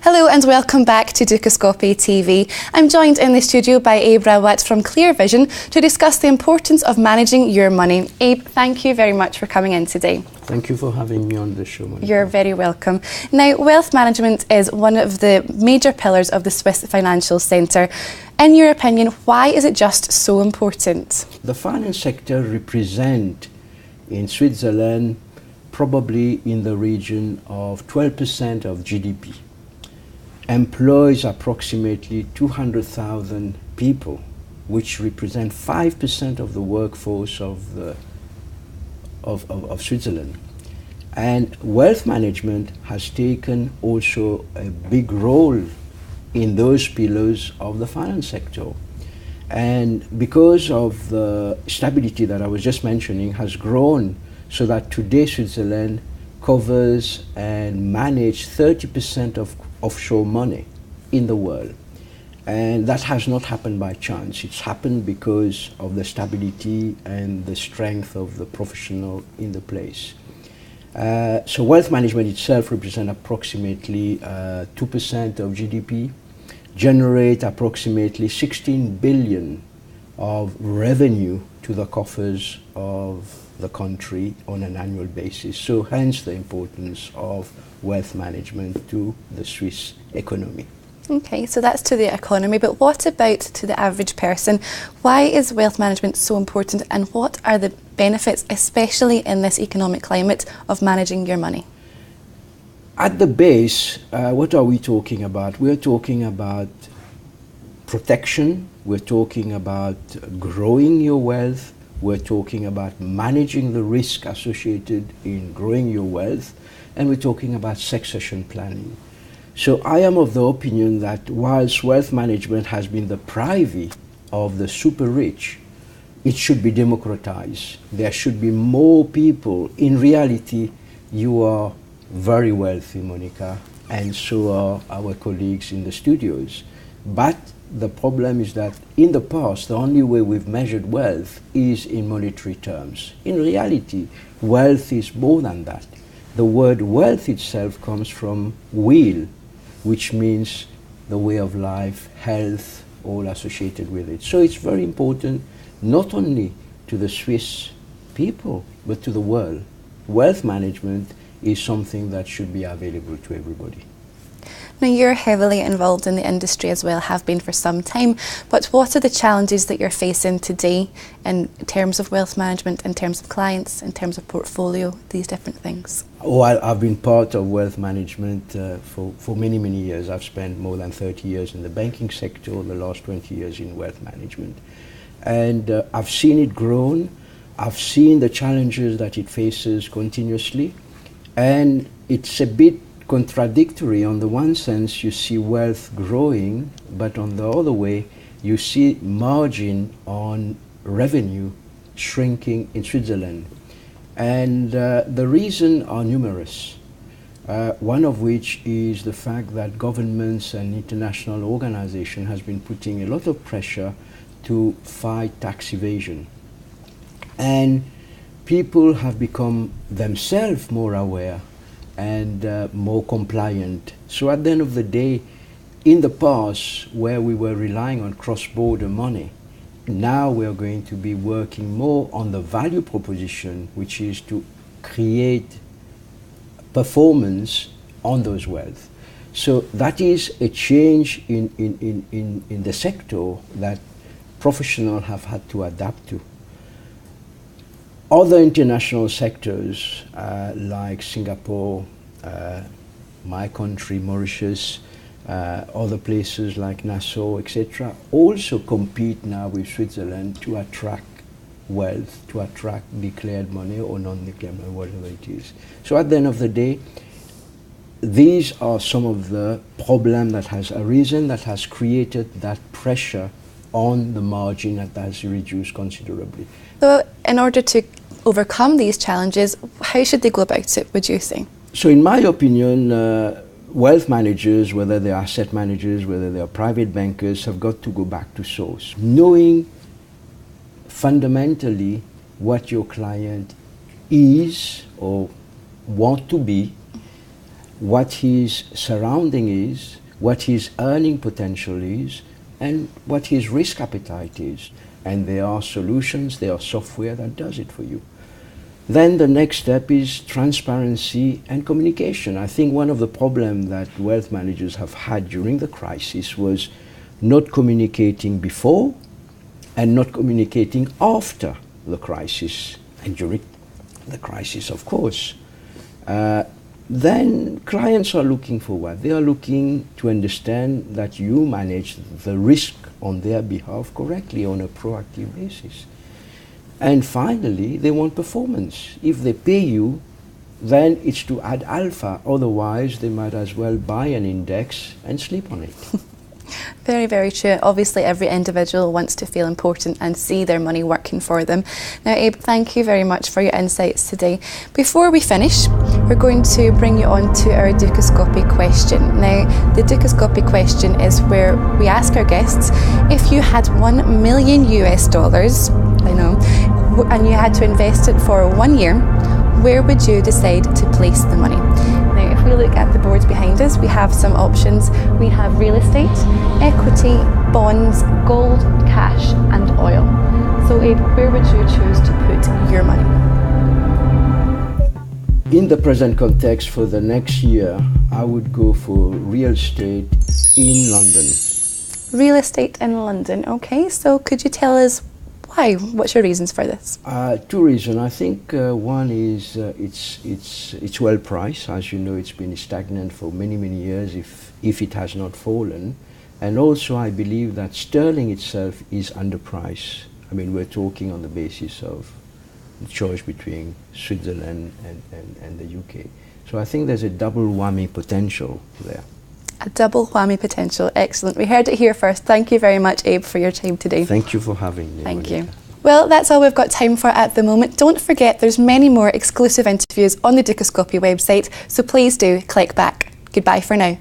Hello and welcome back to Dukascopy TV. I'm joined in the studio by Abe Rawat from ClearVision to discuss the importance of managing your money. Abe, thank you very much for coming in today. Thank you for having me on the show, Monica. You're very welcome. Now, wealth management is one of the major pillars of the Swiss financial centre. In your opinion, why is it just so important? The finance sector represents in Switzerland probably in the region of 12% of GDP. Employs approximately 200,000 people, which represent 5% of the workforce of Switzerland. And wealth management has taken also a big role in those pillars of the finance sector. And because of the stability that I was just mentioning has grown so that today Switzerland covers and manages 30% of offshore money in the world. And that has not happened by chance. It's happened because of the stability and the strength of the professional in the place. So wealth management itself represents approximately 2% of GDP, generate approximately 16 billion of revenue to the coffers of the country on an annual basis. So hence the importance of wealth management to the Swiss economy. Okay, so that's to the economy, but what about to the average person? Why is wealth management so important, and what are the benefits, especially in this economic climate, of managing your money? At the base, what are we talking about? We're talking about protection, we're talking about growing your wealth, we're talking about managing the risk associated in growing your wealth, and we're talking about succession planning. So I am of the opinion that whilst wealth management has been the privy of the super rich, it should be democratized. There should be more people. In reality, you are very wealthy, Monica, and so are our colleagues in the studios. But the problem is that in the past, the only way we've measured wealth is in monetary terms. In reality, wealth is more than that. The word wealth itself comes from will, which means the way of life, health, all associated with it. So it's very important not only to the Swiss people, but to the world. Wealth management is something that should be available to everybody. Now, you're heavily involved in the industry as well, have been for some time, but what are the challenges that you're facing today in terms of wealth management, in terms of clients, in terms of portfolio, these different things? Oh, I've been part of wealth management for many, many years. I've spent more than 30 years in the banking sector, the last 20 years in wealth management. And I've seen it grow. I've seen the challenges that it faces continuously. And it's a bit contradictory. On the one sense, you see wealth growing, but on the other way, you see margin on revenue shrinking in Switzerland. And the reasons are numerous. One of which is the fact that governments and international organizations has been putting a lot of pressure to fight tax evasion. And people have become themselves more aware and more compliant. So at the end of the day, in the past, where we were relying on cross-border money, now we are going to be working more on the value proposition, which is to create performance on those wealth. So that is a change in the sector that professionals have had to adapt to. Other international sectors like Singapore, my country, Mauritius, other places like Nassau, etc., also compete now with Switzerland to attract wealth, to attract declared money or non-declared money, whatever it is. So at the end of the day, these are some of the problems that has arisen, that has created that pressure on the margin that has reduced considerably. So in order to overcome these challenges, how should they go about it, would you say? So in my opinion, wealth managers, whether they are asset managers, whether they are private bankers, have got to go back to source, knowing fundamentally what your client is or want to be, what his surrounding is, what his earning potential is, and what his risk appetite is. And there are solutions, there are software that does it for you. Then the next step is transparency and communication. I think one of the problems that wealth managers have had during the crisis was not communicating before and not communicating after the crisis and during the crisis, of course. Then clients are looking for what? They are looking to understand that you manage the risk on their behalf correctly on a proactive basis. And finally, they want performance. If they pay you, then it's to add alpha. Otherwise, they might as well buy an index and sleep on it. Very, very true. Obviously, every individual wants to feel important and see their money working for them. Now, Abe, thank you very much for your insights today. Before we finish, we're going to bring you on to our Dukascopy question. Now, the Dukascopy question is where we ask our guests, if you had $1 million US, I know, and you had to invest it for 1 year, where would you decide to place the money? Now, if we look at the boards behind us, we have some options. We have real estate, equity, bonds, gold, cash, and oil. So, Abe, where would you choose to put your money? In the present context for the next year, I would go for real estate in London. Real estate in London, okay. So could you tell us why? What's your reasons for this? Two reasons. I think one is it's well priced. As you know, it's been stagnant for many, many years if it has not fallen. And also I believe that sterling itself is underpriced. I mean, we're talking on the basis of the choice between Switzerland and the UK. So I think there's a double whammy potential there. A double whammy potential. Excellent. We heard it here first. Thank you very much, Abe, for your time today. Thank you for having me. Thank you. Well, that's all we've got time for at the moment. Don't forget there's many more exclusive interviews on the Dukascopy website, so please do click back. Goodbye for now.